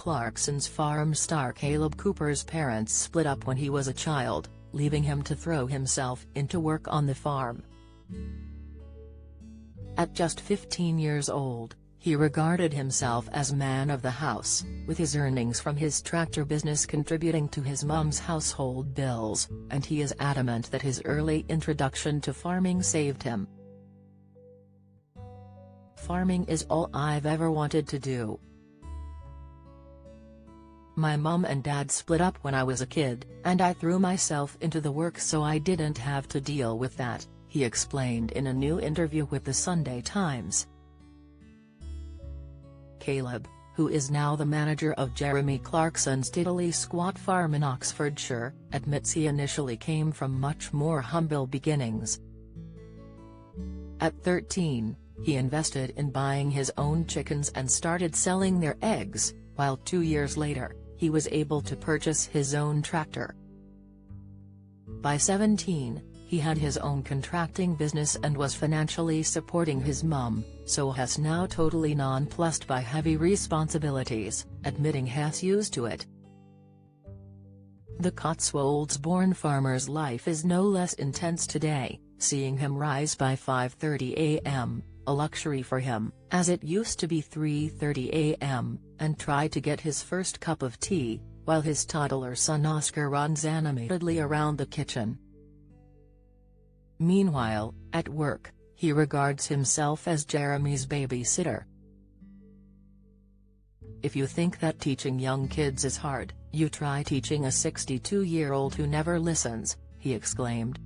Clarkson's farm star Kaleb Cooper's parents split up when he was a child, leaving him to throw himself into work on the farm. At just 15 years old, he regarded himself as man of the house, with his earnings from his tractor business contributing to his mom's household bills, and he is adamant that his early introduction to farming saved him. "Farming is all I've ever wanted to do. My mom and dad split up when I was a kid, and I threw myself into the work so I didn't have to deal with that," he explained in a new interview with the Sunday Times. Kaleb, who is now the manager of Jeremy Clarkson's diddly squat farm in Oxfordshire, admits he initially came from much more humble beginnings. At 13, he invested in buying his own chickens and started selling their eggs, while 2 years later, he was able to purchase his own tractor. By 17, he had his own contracting business and was financially supporting his mum, so he's now totally nonplussed by heavy responsibilities, admitting he's used to it. The Cotswolds-born farmer's life is no less intense today, seeing him rise by 5:30 a.m., a luxury for him, as it used to be 3:30 a.m., and try to get his first cup of tea, while his toddler son Oscar runs animatedly around the kitchen. Meanwhile, at work, he regards himself as Jeremy's babysitter. "If you think that teaching young kids is hard, you try teaching a 62-year-old who never listens," he exclaimed.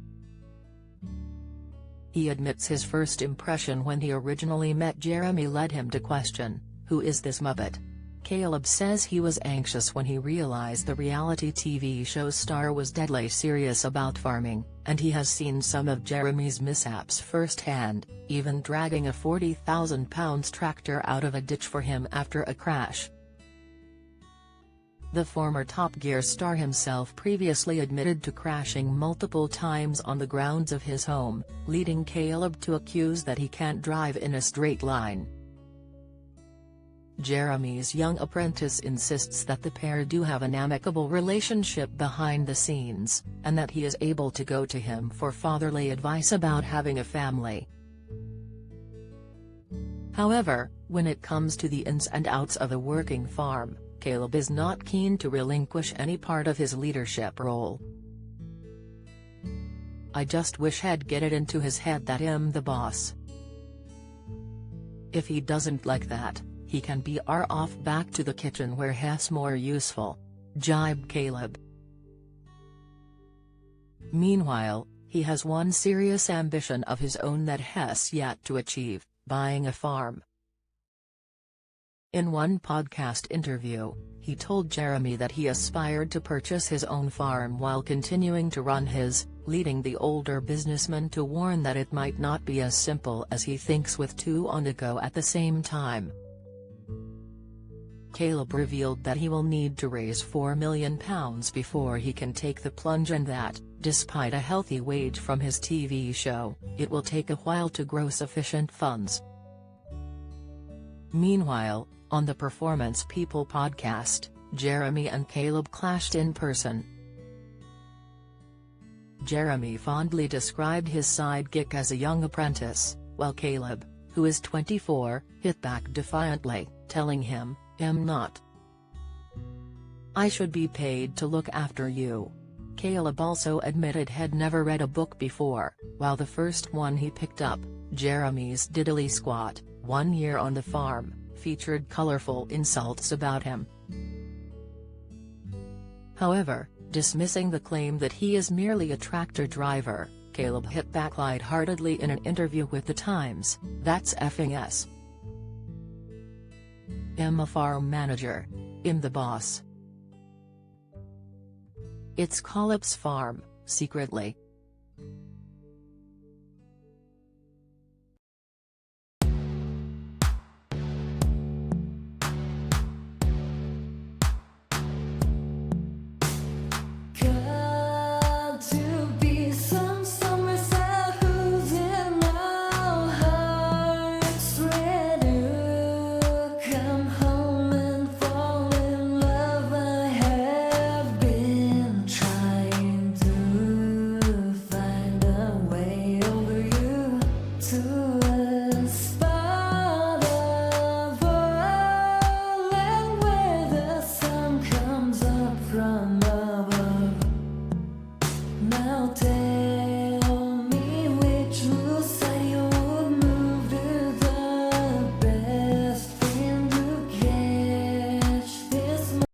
He admits his first impression when he originally met Jeremy led him to question, "Who is this muppet?" Kaleb says he was anxious when he realized the reality TV show star was deadly serious about farming, and he has seen some of Jeremy's mishaps firsthand, even dragging a 40,000-pound tractor out of a ditch for him after a crash. The former Top Gear star himself previously admitted to crashing multiple times on the grounds of his home, leading Kaleb to accuse that he can't drive in a straight line. Jeremy's young apprentice insists that the pair do have an amicable relationship behind the scenes, and that he is able to go to him for fatherly advice about having a family. However, when it comes to the ins and outs of a working farm, Kaleb is not keen to relinquish any part of his leadership role. "I just wish he'd get it into his head that I'm the boss. If he doesn't like that, he can be off back to the kitchen where he's more useful," jibed Kaleb. Meanwhile, he has one serious ambition of his own that he's yet to achieve: buying a farm. In one podcast interview, he told Jeremy that he aspired to purchase his own farm while continuing to run his, leading the older businessman to warn that it might not be as simple as he thinks with two on the go at the same time. Kaleb revealed that he will need to raise £4 million before he can take the plunge, and that, despite a healthy wage from his TV show, it will take a while to grow sufficient funds. Meanwhile, on the Performance People podcast, Jeremy and Kaleb clashed in person. Jeremy fondly described his sidekick as a young apprentice, while Kaleb, who is 24, hit back defiantly, telling him, "I'm not. I should be paid to look after you." Kaleb also admitted he'd never read a book before, while the first one he picked up, Jeremy's Diddly Squat, 1 Year on the Farm, featured colorful insults about him. However, dismissing the claim that he is merely a tractor driver, Kaleb hit back lightheartedly in an interview with The Times, "That's effing S. I'm a farm manager. I'm the boss. It's Kaleb's farm, secretly.